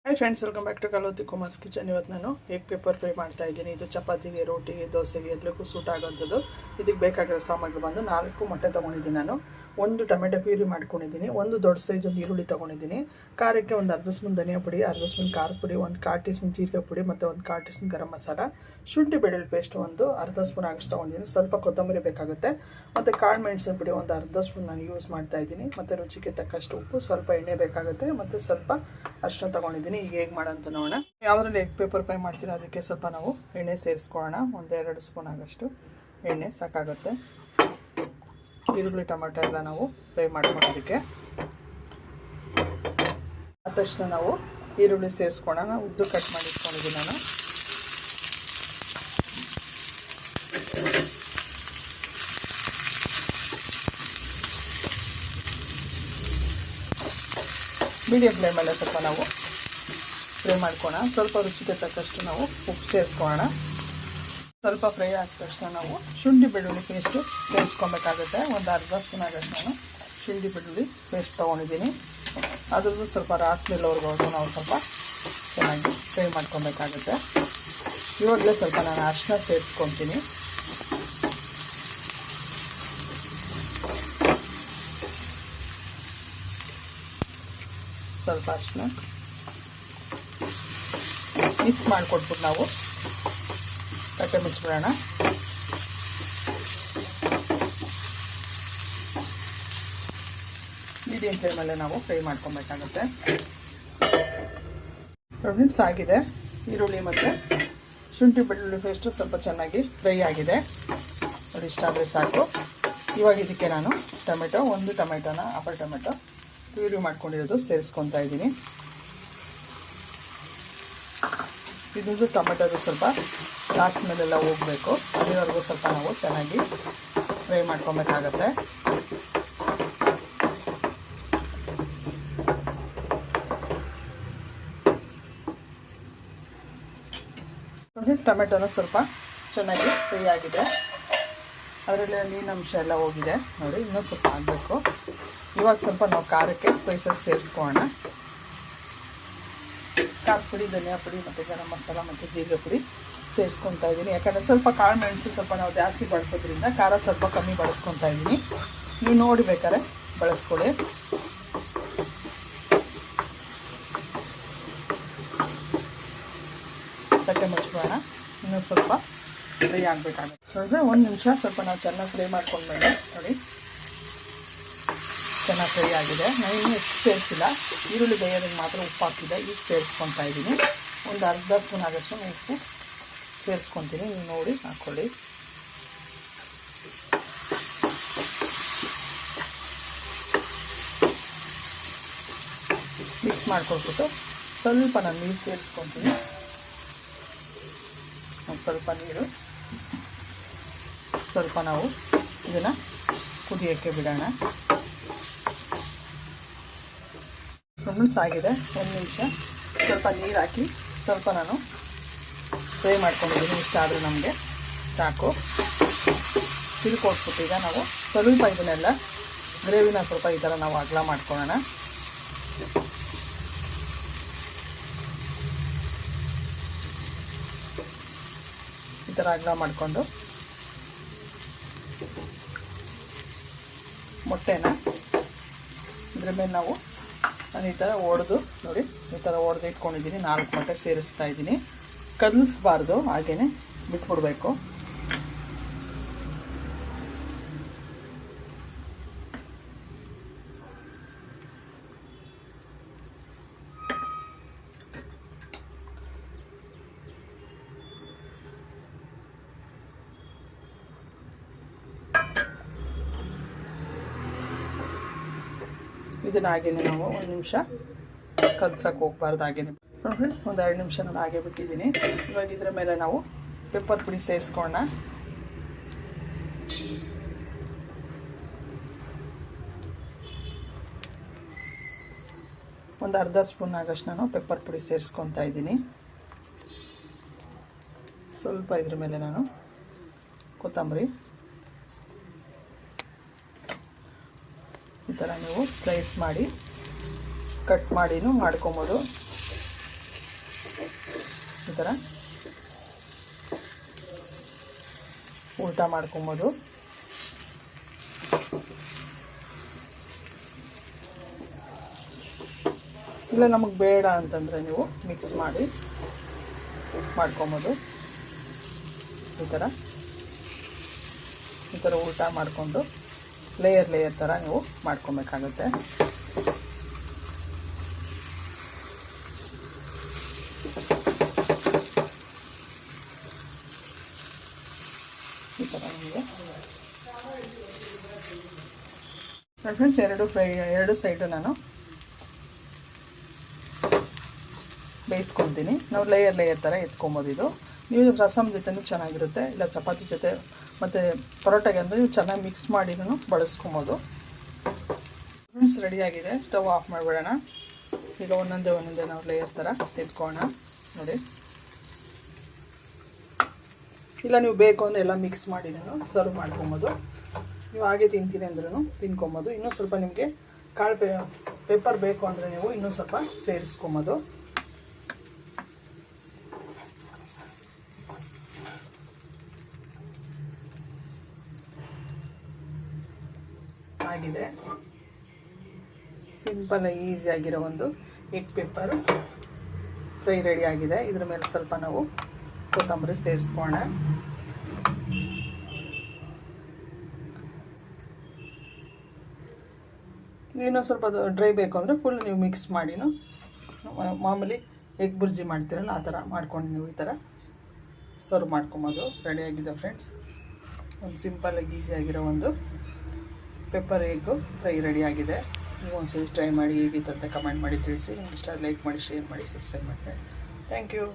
Hi friends, welcome back to Kaloti Kumar's kitchen. ಇವತ್ತು ನಾನು egg paper fry ಮಾಡ್ತಾ ಇದ್ದೀನಿ. ಇದು ಚಪಾತಿಗೆ, ರೋಟಿಗೆ, ದೋಸೆಗೆ ಎಲ್ಲರಿಗೂ ಸೂಟ್ ಆಗೋಂಥದ್ದು. ಇದಕ್ಕೆ ಬೇಕಾಗಿರೋ ಸಾಮಗ್ರಿ ಬಂದು 4 ಮೊಟ್ಟೆ ತೊಗೊಂಡಿದ್ದೀನಿ ನಾನು. 1 ಟೊಮೆಟೊ ಪ್ಯೂರಿ ಮಾಡ್ಕೊಂಡಿದ್ದೀನಿ. 1 ದೊಡ್ಡ ಸೈಜಲ್ಲಿ ಈರುಳ್ಳಿ ತೊಗೊಂಡಿದ್ದೀನಿ. ಖಾರಕ್ಕೆ ಒಂದು ಅರ್ಧ ಸ್ಪೂನ್ ಧನಿಯಾ ಪುಡಿ, ಅರ್ಧ ಸ್ಪೂನ್ ಖಾರದ ಪುಡಿ, 1/4 ಟೀ ಸ್ಪೂನ್ ಜೀರಿಗೆ ಪುಡಿ ಮತ್ತು 1/4 ಟೀ ಸ್ಪೂನ್ ಗರಂ ಮಸಾಲ, ಶುಂಠಿ ಬೆಳ್ಳುಳ್ಳಿ ಪೇಸ್ಟ್ ಒಂದು ಅರ್ಧ ಸ್ಪೂನ್ ಆಗೋಷ್ಟು ತೊಗೊಂಡಿದ್ದೀನಿ. ಸ್ವಲ್ಪ ಕೊತ್ತಂಬರಿ ಬೇಕಾಗುತ್ತೆ ಮತ್ತು ಕಾಳು ಮೆಣಸಿನ ಪುಡಿ ಒಂದು ಅರ್ಧ ಸ್ಪೂನ್ ನಾನು ಯೂಸ್ ಮಾಡ್ತಾಯಿದ್ದೀನಿ. ಮತ್ತು ರುಚಿಗೆ ತಕ್ಕಷ್ಟು ಉಪ್ಪು, ಸ್ವಲ್ಪ ಎಣ್ಣೆ ಬೇಕಾಗುತ್ತೆ ಮತ್ತು ಸ್ವಲ್ಪ ಅರಿಶಿನ ತೊಗೊಂಡಿದ್ದೀನಿ. ಈಗ ಹೇಗೆ ಮಾಡೋಂತ ನೋಡೋಣ. ಯಾವುದ್ರಲ್ಲಿ ಎಗ್ ಪೇಪರ್ ಫ್ರೈ ಮಾಡ್ತೀರಾ ಅದಕ್ಕೆ ಸ್ವಲ್ಪ ನಾವು ಎಣ್ಣೆ ಸೇರಿಸ್ಕೊಳ್ಳೋಣ. 1-2 ಸ್ಪೂನ್ ಆಗೋಷ್ಟು ಎಣ್ಣೆ ಸಾಕಾಗುತ್ತೆ. ಈರುಳ್ಳಿ ಟೊಮೆಟೊ ಎಲ್ಲ ನಾವು ಫ್ರೈ ಮಾಡ್ಕೊಳ್ಳೋದಕ್ಕೆ ಆದ ತಕ್ಷಣ ನಾವು ಈರುಳ್ಳಿ ಸೇರಿಸ್ಕೊಳ್ಳೋಣ. ಉದ್ದು ಕಟ್ ಮಾಡಿ ಇಟ್ಕೊಂಡಿದ್ದೀನಿ ನಾನು. ಮೀಡಿಯಂ ಫ್ಲೇಮಲ್ಲೇ ಸ್ವಲ್ಪ ನಾವು ಫ್ರೈ ಮಾಡ್ಕೊಳ್ಳೋಣ. ಸ್ವಲ್ಪ ರುಚಿಗೆ ತಕ್ಕಷ್ಟು ನಾವು ಉಪ್ಪು ಸೇರಿಸ್ಕೊಳ್ಳೋಣ. ಸ್ವಲ್ಪ ಫ್ರೈ ಆದ ತಕ್ಷಣ ನಾವು ಶುಂಠಿ ಬೆಳ್ಳುಳ್ಳಿ ಪೇಸ್ಟು ಸೇರಿಸ್ಕೊಬೇಕಾಗುತ್ತೆ. ಒಂದು ಅರ್ಧ ಸ್ಪೂನ್ ಆಗೋಷ್ಟು ನಾನು ಶುಂಠಿ ಬೆಳ್ಳುಳ್ಳಿ ಪೇಸ್ಟ್ ತೊಗೊಂಡಿದ್ದೀನಿ. ಅದ್ರದ್ದು ಸ್ವಲ್ಪ ರಾಸ್ಮೆಲ್ಲವರೆಗೂ ನಾವು ಸ್ವಲ್ಪ ಚೆನ್ನಾಗಿ ಫ್ರೈ ಮಾಡ್ಕೊಬೇಕಾಗುತ್ತೆ. ಇವಾಗಲೇ ಸ್ವಲ್ಪ ನಾನು ಅರಿಶಿನ ಸೇರಿಸ್ಕೊತೀನಿ. ಸ್ವಲ್ಪ ಅರಿಶಿನ ಮಿಕ್ಸ್ ಮಾಡಿಕೊಟ್ಬಿಟ್ಟು ನಾವು ತಟ್ಟೆ ಮುಚ್ಚಿಬಿಡೋಣ. ಮೀಡಿಯಂ ಫ್ಲೇಮಲ್ಲೇ ನಾವು ಫ್ರೈ ಮಾಡ್ಕೊಬೇಕಾಗುತ್ತೆ. ಫ್ರೆಂಡ್ಸ್, ಆಗಿದೆ. ಈರುಳ್ಳಿ ಮತ್ತು ಶುಂಠಿ ಬೆಳ್ಳುಳ್ಳಿ ಪೇಸ್ಟು ಸ್ವಲ್ಪ ಚೆನ್ನಾಗಿ ಫ್ರೈ ಆಗಿದೆ ನೋಡಿ. ಇಷ್ಟ ಆದರೆ ಸಾಕು. ಇವಾಗ ಇದಕ್ಕೆ ನಾನು ಒಂದು ಟೊಮೆಟೊನ ಅಪಲ್ ಟೊಮೆಟೊ ಪ್ಯೂರಿ ಮಾಡ್ಕೊಂಡಿರೋದು ಸೇರಿಸ್ಕೊತಾ ಇದ್ದೀನಿ. ಇದು ಟೊಮೆಟೊದು ಸ್ವಲ್ಪ ಲಾಸ್ಟ್ ಮೇಲೆಲ್ಲ ಹೋಗಬೇಕು. ಅಲ್ಲಿವರೆಗೂ ಸ್ವಲ್ಪ ನಾವು ಚೆನ್ನಾಗಿ ಫ್ರೈ ಮಾಡ್ಕೊಬೇಕಾಗತ್ತೆ. ಟೊಮೆಟೊನು ಸ್ವಲ್ಪ ಚೆನ್ನಾಗಿ ಫ್ರೈ ಆಗಿದೆ. ಅದರಲ್ಲಿ ನೀರಿನಂಶ ಎಲ್ಲ ಹೋಗಿದೆ ನೋಡಿ. ಇನ್ನೂ ಸ್ವಲ್ಪ ಆಗಬೇಕು. ಇವಾಗ ಸ್ವಲ್ಪ ನಾವು ಖಾರಕ್ಕೆ ಸ್ಪೈಸಸ್ ಸೇರಿಸ್ಕೊಳ್ಳೋಣ. ಖಾರದ ಪುಡಿ, ಧನಿಯಾ ಪುಡಿ ಮತ್ತು ಗರಂ ಮಸಾಲ ಮತ್ತು ಜೀರಿಗೆ ಪುಡಿ ಸೇರಿಸ್ಕೊತಾ ಇದ್ದೀನಿ. ಯಾಕಂದರೆ ಸ್ವಲ್ಪ ಕಾಳು ಮೆಣಸು ಸ್ವಲ್ಪ ನಾವು ಜಾಸ್ತಿ ಬಳಸೋದ್ರಿಂದ ಖಾರ ಸ್ವಲ್ಪ ಕಮ್ಮಿ ಬಳಸ್ಕೊತಾ ಇದ್ದೀನಿ. ನೀವು ನೋಡಿ ಬೇಕಾದ್ರೆ ಬಳಸ್ಕೊಳ್ಳಿ. ತಟ್ಟೆ ಮುಚ್ಚಿಬಿಡೋಣ. ಇನ್ನೂ ಸ್ವಲ್ಪ ಫ್ರೈ ಆಗಬೇಕಾಗುತ್ತೆ. ಅಂದರೆ 1 ನಿಮಿಷ ಸ್ವಲ್ಪ ನಾವು ಚೆನ್ನಾಗಿ ಫ್ರೈ ಮಾಡ್ಕೊಂಡ್ಮೇಲೆ ನೋಡಿ ಚೆನ್ನಾಗಿ ಫ್ರೈ ಆಗಿದೆ. ನಾನು ಇನ್ನೂ ಹೆಚ್ಚು ಸೇರಿಸಿಲ್ಲ. ಈರುಳ್ಳಿ ಬೇಯೋದಕ್ಕೆ ಮಾತ್ರ ಉಪ್ಪು ಹಾಕಿದೆ. ಈಗ ಸೇರಿಸ್ಕೊತಾ ಇದ್ದೀನಿ. ಒಂದು ಅರ್ಧ ಸ್ಪೂನ್ ಆಗೋಷ್ಟು ಉಪ್ಪು ಸೇರಿಸ್ಕೊತೀನಿ. ನೀವು ನೋಡಿ ಹಾಕ್ಕೊಳ್ಳಿ. ಮಿಕ್ಸ್ ಮಾಡ್ಕೊಟ್ಬಿಟ್ಟು ಸ್ವಲ್ಪ ನಾನು ನೀರು ಸೇರಿಸ್ಕೊತೀನಿ. ಒಂದು ಸ್ವಲ್ಪ ನೀರು, ಸ್ವಲ್ಪ ನಾವು ಇದನ್ನು ಕುದಿಯೋಕ್ಕೆ ಬಿಡೋಣ. ಆಗಿದೆ. 1 ನಿಮಿಷ ಸ್ವಲ್ಪ ನೀರು ಹಾಕಿ ಸ್ವಲ್ಪ ನಾನು ಫ್ರೈ ಮಾಡ್ಕೊಂಡಿದ್ದೀನಿ. ಇಷ್ಟ ಆದರೆ ನಮಗೆ ಸಾಕು. ತಿಳ್ಕೊಟ್ಬಿಟ್ಟು ಈಗ ನಾವು ಸ್ವಲ್ಪ ಇದನ್ನೆಲ್ಲ ಗ್ರೇವಿನ ಸ್ವಲ್ಪ ಈ ಥರ ನಾವು ಅಗಲ ಮಾಡ್ಕೊಳ್ಳೋಣ. ಈ ಥರ ಅಗಲ ಮಾಡಿಕೊಂಡು ಮೊಟ್ಟೆನ ಇದ್ರ ಮೇಲೆ ನಾವು ನಾನು ಈ ಥರ ಒಡೆದು ನೋಡಿ, ಈ ಥರ ಒಡೆದು ಇಟ್ಕೊಂಡಿದ್ದೀನಿ. 4 ಮೊಟ್ಟೆ ಸೇರಿಸ್ತಾ ಇದ್ದೀನಿ. ಕದಲಿಸ್ಬಾರ್ದು, ಹಾಗೇ ಬಿಟ್ಬಿಡ್ಬೇಕು. ಇದನ್ನು ಹಾಗೇ ನಾವು 1 ನಿಮಿಷ ಕದ್ಸಕ್ಕೆ ಹೋಗ್ಬಾರ್ದು. ಹಾಗೇ ನೋಡಿರಿ, ಒಂದು 2 ನಿಮಿಷ ನಾನು ಹಾಗೆ ಬಿಟ್ಟಿದ್ದೀನಿ. ಇವಾಗ ಇದರ ಮೇಲೆ ನಾವು ಪೆಪ್ಪರ್ ಪುಡಿ ಸೇರಿಸ್ಕೊಳ್ಳೋಣ. ಒಂದು ಅರ್ಧ ಸ್ಪೂನ್ ಆಗೋಷ್ಟು ನಾನು ಪೆಪ್ಪರ್ ಪುಡಿ ಸೇರಿಸ್ಕೊತಾ ಇದ್ದೀನಿ. ಸ್ವಲ್ಪ ಇದ್ರ ಮೇಲೆ ನಾನು ಕೊತ್ತಂಬರಿ ಈ ಥರ ನೀವು ಸ್ಲೈಸ್ ಮಾಡಿ ಕಟ್ ಮಾಡಿನೂ ಮಾಡ್ಕೊಬೋದು. ಈ ಥರ ಉಲ್ಟಾ ಮಾಡ್ಕೊಬೋದು. ಇಲ್ಲ ನಮಗೆ ಬೇಡ ಅಂತಂದರೆ ನೀವು ಮಿಕ್ಸ್ ಮಾಡಿ ಮಾಡ್ಕೊಬೋದು. ಈ ಥರ ಉಲ್ಟಾ ಮಾಡಿಕೊಂಡು ಲೇಯರ್ ಥರ ನೀವು ಮಾಡ್ಕೊಬೇಕಾಗುತ್ತೆ. ಈ ಥರ ನಿಮಗೆ ಫ್ರೆಂಡ್ಸ್ ಎರಡು ಸೈಡು ನಾನು ಬೇಯಿಸ್ಕೊತೀನಿ. ನಾವು ಲೇಯರ್ ಥರ ಎತ್ಕೊಬೋದು. ಇದು ನೀವು ರಸಮ್ ಜೊತೆನೂ ಚೆನ್ನಾಗಿರುತ್ತೆ, ಇಲ್ಲ ಚಪಾತಿ ಜೊತೆ ಮತ್ತು ಪರೋಟಾಗೆ ಅಂದರೆ ನೀವು ಚೆನ್ನಾಗಿ ಮಿಕ್ಸ್ ಮಾಡಿನೂ ಬಳಸ್ಕೊಬೋದು. ಫ್ರೆಂಡ್ಸ್ ರೆಡಿಯಾಗಿದೆ. ಸ್ಟವ್ ಆಫ್ ಮಾಡಿಬಿಡೋಣ. ಈಗ ಒಂದೊಂದೇ ನಾವು ಲೇಯರ್ ಥರ ಎತ್ಕೊಳ್ಳೋಣ ನೋಡಿ. ಇಲ್ಲ ನೀವು ಬೇಕು ಅಂದರೆ ಎಲ್ಲ ಮಿಕ್ಸ್ ಮಾಡಿ ಸರ್ವ್ ಮಾಡ್ಕೊಬೋದು. ನೀವು ಹಾಗೆ ತಿಂತೀನಿ ಅಂದ್ರೂ ತಿನ್ಕೊಬೋದು. ಇನ್ನೂ ಸ್ವಲ್ಪ ನಿಮಗೆ ಕಾಳು ಪೆಪ್ಪರ್ ಬೇಕು ಅಂದರೆ ನೀವು ಇನ್ನೂ ಸ್ವಲ್ಪ ಸೇರಿಸ್ಕೊಬೋದು. ಆಗಿದೆ. ಸಿಂಪಲ್ ಈಸಿಯಾಗಿರೋ ಒಂದು ಎಗ್ ಪೆಪ್ಪರ್ ಫ್ರೈ ರೆಡಿ ಆಗಿದೆ. ಇದ್ರ ಮೇಲೆ ಸ್ವಲ್ಪ ನಾವು ಕೊತ್ತಂಬರಿ ಸೇರಿಸ್ಕೋಣ. ಇನ್ನೂ ಸ್ವಲ್ಪ ಡ್ರೈ ಬೇಕು ಅಂದರೆ ಫುಲ್ ನೀವು ಮಿಕ್ಸ್ ಮಾಡಿನೂ ಮಾಮೂಲಿ ಎಗ್ ಬುರ್ಜಿ ಮಾಡ್ತೀರಲ್ಲ ಆ ಥರ ಮಾಡ್ಕೊಂಡು ನೀವು ಈ ಥರ ಸರ್ವ್ ಮಾಡ್ಕೊಬೋದು. ರೆಡಿಯಾಗಿದೆ ಫ್ರೆಂಡ್ಸ್. ಒಂದು ಸಿಂಪಲ್ಲಾಗಿ ಈಸಿಯಾಗಿರೋ ಒಂದು ಪೆಪ್ಪರ್ ಎಗ್ಗು ಫ್ರೈ ರೆಡಿಯಾಗಿದೆ. ನೀವು ಒಂದ್ಸರಿ ಟ್ರೈ ಮಾಡಿ ಹೇಗಿತ್ತು ಅಂತ ಕಮೆಂಟ್ ಮಾಡಿ ತಿಳಿಸಿ. ನಿಮ್ಗೆ ಇಷ್ಟ ಲೈಕ್ ಮಾಡಿ, ಶೇರ್ ಮಾಡಿ, ಸಬ್ಸ್ಕ್ರೈಬ್ ಮಾಡಿ. Thank you.